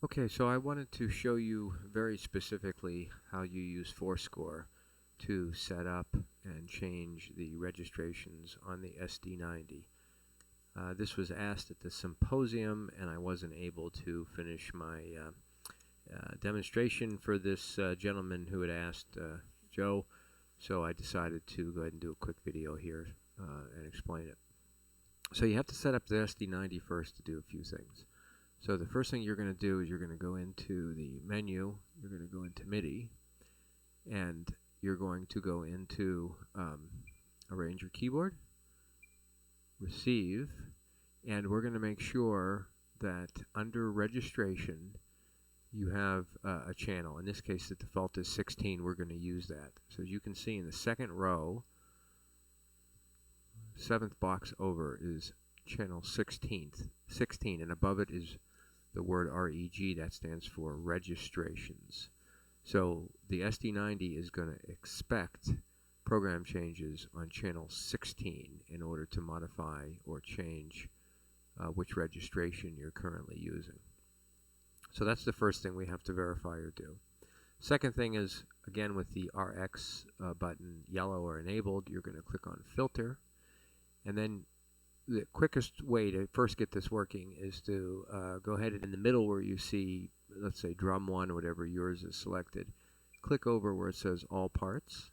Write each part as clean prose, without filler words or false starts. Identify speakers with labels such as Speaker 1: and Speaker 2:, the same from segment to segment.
Speaker 1: Okay, so I wanted to show you very specifically how you use ForScore to set up and change the registrations on the SD90. This was asked at the symposium, and I wasn't able to finish my demonstration for this gentleman who had asked Joe, so I decided to go ahead and do a quick video here and explain it. So you have to set up the SD90 first to do a few things. So the first thing you're going to do is you're going to go into the menu, you're going to go into MIDI, and you're going to go into Arrange Your Keyboard, Receive, and we're going to make sure that under Registration you have a channel. In this case the default is 16, we're going to use that. So as you can see in the second row, 7th box over is channel 16, and above it is the word REG, that stands for registrations. So the SD90 is going to expect program changes on channel 16 in order to modify or change which registration you're currently using. So that's the first thing we have to verify or do. Second thing is, again, with the RX button yellow or enabled, you're going to click on Filter, and then the quickest way to first get this working is to go ahead and in the middle where you see, let's say, drum 1 or whatever yours is selected, click over where it says All Parts,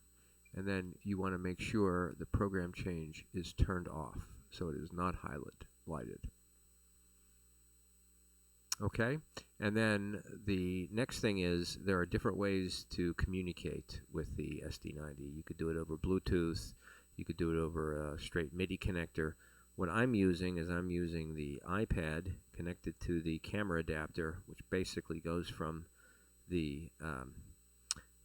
Speaker 1: and then you want to make sure the program change is turned off, so it is not highlighted. Okay, and then the next thing is there are different ways to communicate with the SD90. You could do it over Bluetooth, you could do it over a straight MIDI connector. What I'm using is I'm using the iPad connected to the camera adapter, which basically goes from the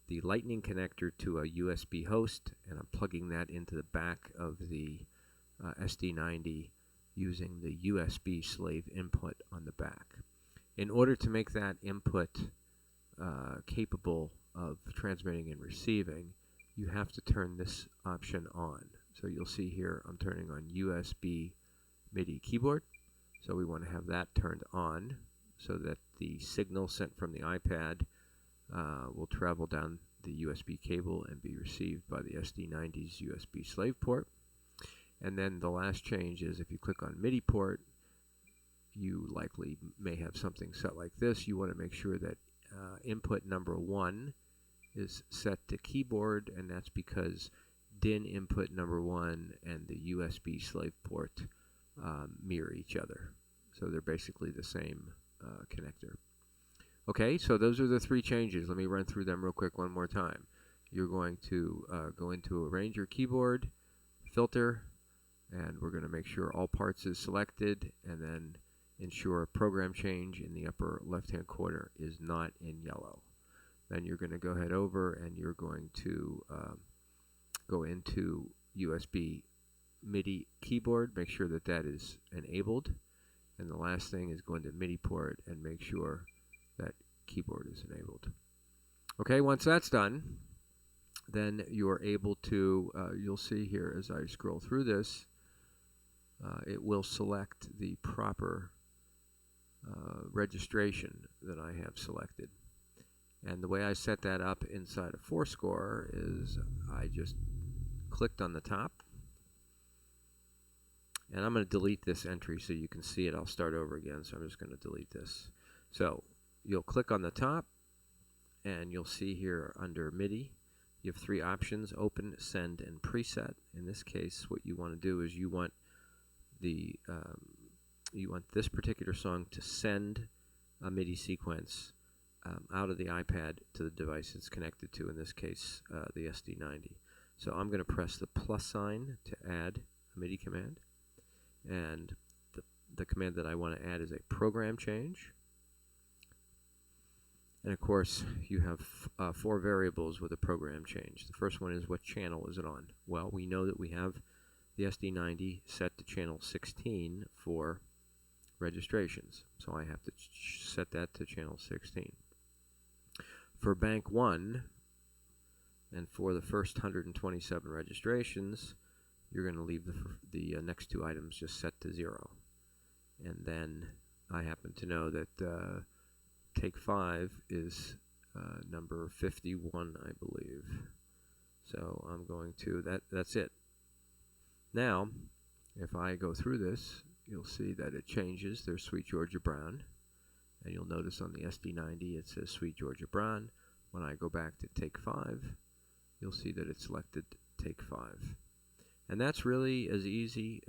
Speaker 1: lightning connector to a USB host, and I'm plugging that into the back of the SD90 using the USB slave input on the back. In order to make that input capable of transmitting and receiving, you have to turn this option on. So you'll see here I'm turning on USB MIDI keyboard. So we want to have that turned on so that the signal sent from the iPad will travel down the USB cable and be received by the SD90's USB slave port. And then the last change is if you click on MIDI port, you likely may have something set like this. You want to make sure that input number 1 is set to keyboard, and that's because DIN input number 1 and the USB slave port mirror each other. So they're basically the same connector. Okay, so those are the 3 changes. Let me run through them real quick one more time. You're going to go into Arrange Your Keyboard, Filter, and we're going to make sure All Parts is selected, and then ensure program change in the upper left-hand corner is not in yellow. Then you're going to go ahead over and you're going to go into USB MIDI keyboard, make sure that that is enabled, and the last thing is go into MIDI port and make sure that keyboard is enabled. Okay, once that's done, then you're able to, you'll see here as I scroll through this, it will select the proper registration that I have selected. And the way I set that up inside of ForScore is I just clicked on the top, and I'm going to delete this entry so you can see it. I'll start over again, so I'm just going to delete this. So you'll click on the top, and you'll see here under MIDI you have 3 options: Open, Send, and Preset. In this case, what you want to do is you want this particular song to send a MIDI sequence out of the iPad to the device it's connected to, in this case the SD90. So I'm going to press the plus sign to add a MIDI command, and the command that I want to add is a program change. And of course you have 4 variables with a program change. The first one is what channel is it on? Well, we know that we have the SD90 set to channel 16 for registrations, so I have to set that to channel 16. For bank 1 and for the first 127 registrations, you're going to leave the next 2 items just set to 0. And then I happen to know that take 5 is number 51, I believe. So I'm going to, that's it. Now, if I go through this, you'll see that it changes. There's Sweet Georgia Brown. And you'll notice on the SD90 it says Sweet Georgia Brown. When I go back to take 5, you'll see that it's selected take 5. And that's really as easy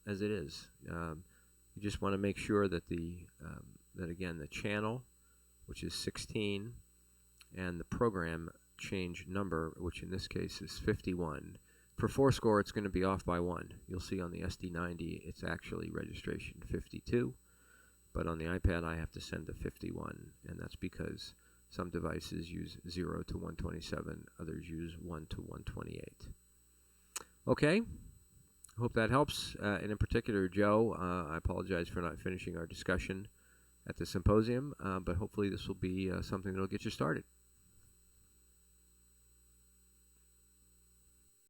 Speaker 1: as it is. You just want to make sure that that again the channel, which is 16, and the program change number, which in this case is 51. For ForScore, it's going to be off by 1. You'll see on the SD90 it's actually registration 52, but on the iPad I have to send a 51, and that's because some devices use 0 to 127, others use 1 to 128. Okay, hope that helps. And in particular, Joe, I apologize for not finishing our discussion at the symposium, but hopefully this will be something that will get you started.